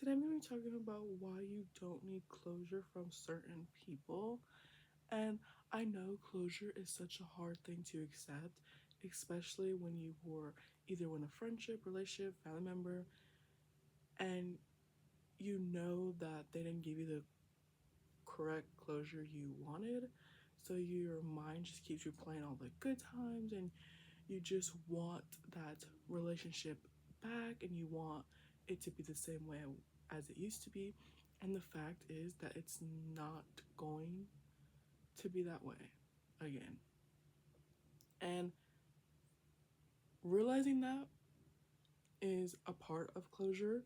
today I'm going to be talking about why you don't need closure from certain people. And I know closure is such a hard thing to accept, especially when you were either in a friendship, relationship, family member, and you know that they didn't give you the correct closure you wanted. So your mind just keeps replaying all the good times and you just want that relationship back and you want it to be the same way as it used to be. And the fact is that it's not going to be that way again. And realizing that is a part of closure.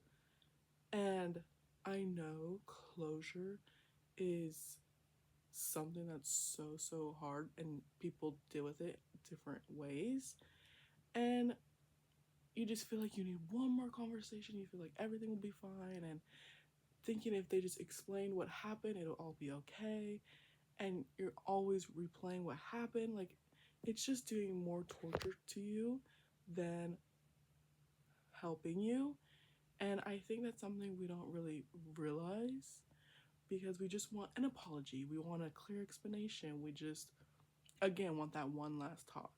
And I know closure is something that's so hard and people deal with it different ways. And you just feel like you need one more conversation. You feel like everything will be fine. And thinking if they just explain what happened, it'll all be okay. And you're always replaying what happened. Like, it's just doing more torture to you than helping you. And I think that's something we don't really realize because we just want an apology. We want a clear explanation. We just, again, want that one last talk.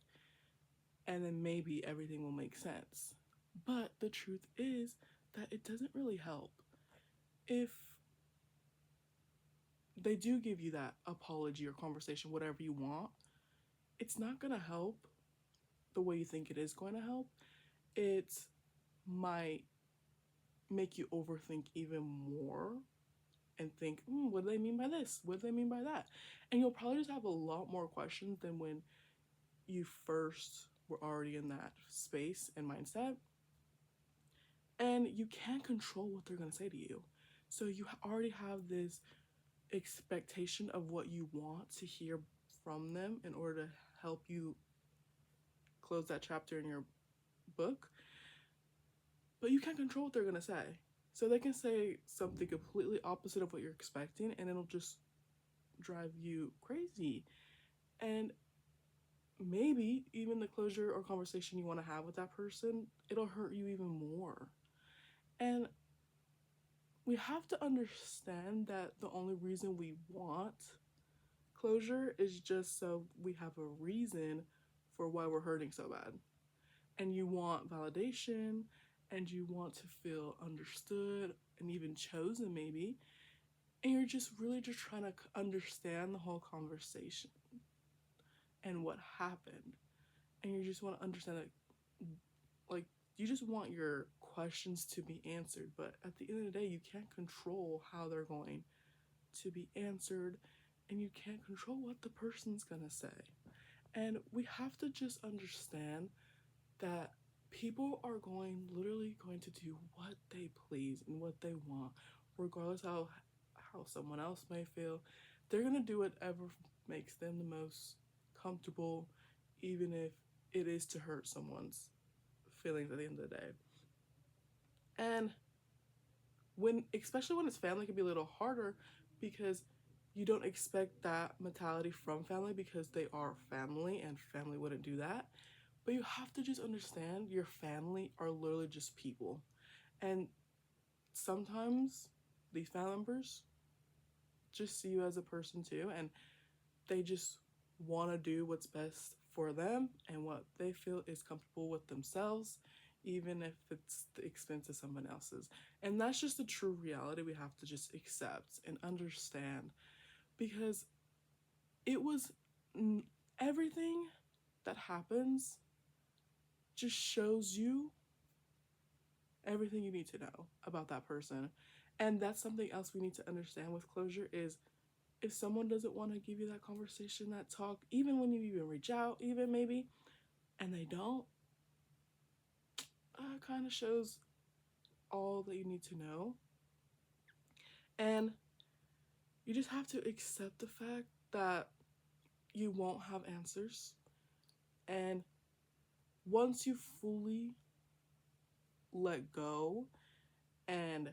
And then maybe everything will make sense. But the truth is that it doesn't really help. If they do give you that apology or conversation, whatever you want, it's not going to help the way you think it is going to help. It might make you overthink even more and think, what do they mean by this? What do they mean by that? And you'll probably just have a lot more questions than when you first were already in that space and mindset. And you can't control what they're going to say to you. So you already have this expectation of what you want to hear from them in order to help you close that chapter in your book. But you can't control what they're going to say. So they can say something completely opposite of what you're expecting, and it'll just drive you crazy. And maybe even the closure or conversation you want to have with that person, it'll hurt you even more. And we have to understand that the only reason we want closure is just so we have a reason for why we're hurting so bad. And you want validation and you want to feel understood and even chosen, maybe. And you're just really just trying to understand the whole conversation and what happened. And you just want to understand that, like, you just want your questions to be answered. But at the end of the day, you can't control how they're going to be answered. And you can't control what the person's going to say. And we have to just understand that people are literally going to do what they please and what they want, regardless how someone else may feel. They're gonna do whatever makes them the most comfortable, even if it is to hurt someone's feelings at the end of the day. And especially when it's family, it can be a little harder because you don't expect that mentality from family because they are family and family wouldn't do that. But you have to just understand your family are literally just people. And sometimes these family members just see you as a person too, and they just want to do what's best for them and what they feel is comfortable with themselves, even if it's the expense of someone else's. And that's just the true reality we have to just accept and understand, because it was everything that happens just shows you everything you need to know about that person. And that's something else we need to understand with closure is if someone doesn't want to give you that conversation, that talk, even when you even reach out, even maybe, and they don't, kind of shows all that you need to know. And you just have to accept the fact that you won't have answers. And once you fully let go and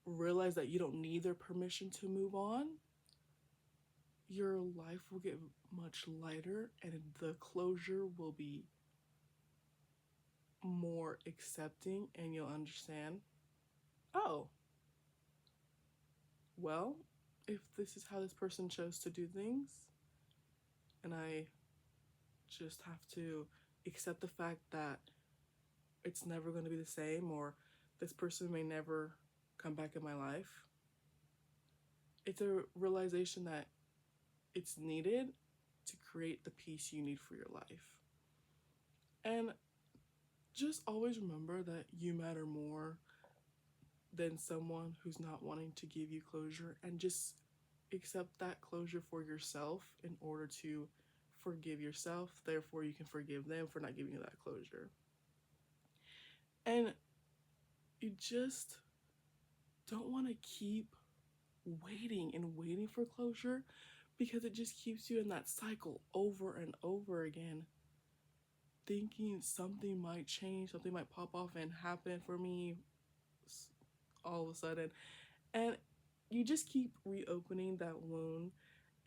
realize that you don't need their permission to move on, your life will get much lighter and the closure will be more accepting, and you'll understand oh, well, if this is how this person chose to do things, and I just have to accept the fact that it's never going to be the same, or this person may never come back in my life, it's a realization that it's needed to create the peace you need for your life. And just always remember that you matter more than someone who's not wanting to give you closure, and just accept that closure for yourself in order to forgive yourself. Therefore, you can forgive them for not giving you that closure. And you just don't want to keep waiting and waiting for closure, because it just keeps you in that cycle over and over again, thinking something might change, something might pop off and happen for me all of a sudden. And you just keep reopening that wound,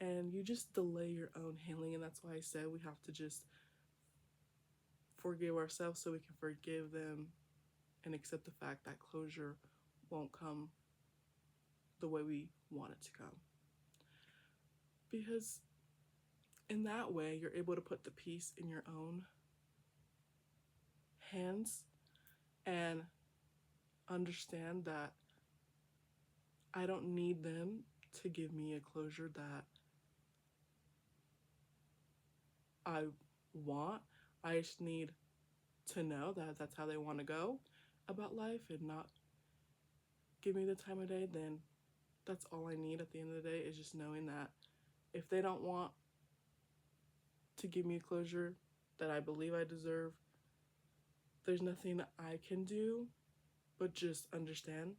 and you just delay your own healing. And that's why I said we have to just forgive ourselves so we can forgive them, and accept the fact that closure won't come the way we want it to come. Because in that way, you're able to put the peace in your own hands and understand that I don't need them to give me a closure that I want. I just need to know that that's how they want to go about life, and not give me the time of day. Then that's all I need at the end of the day, is just knowing that if they don't want to give me closure that I believe I deserve, there's nothing I can do but just understand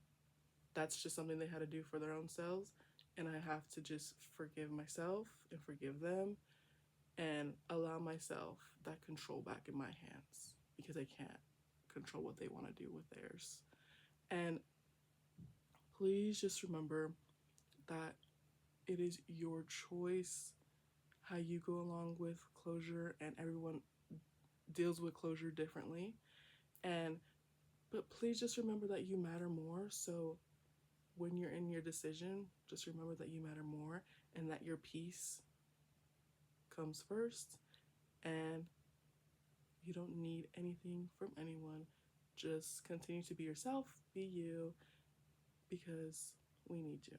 that's just something they had to do for their own selves. And I have to just forgive myself and forgive them, and allow myself that control back in my hands, because I can't control what they want to do with theirs. And please just remember that it is your choice how you go along with closure, and everyone deals with closure differently. But please just remember that you matter more. So when you're in your decision, just remember that you matter more, and that your peace comes first, and you don't need anything from anyone. Just continue to be yourself, be you, because we need you.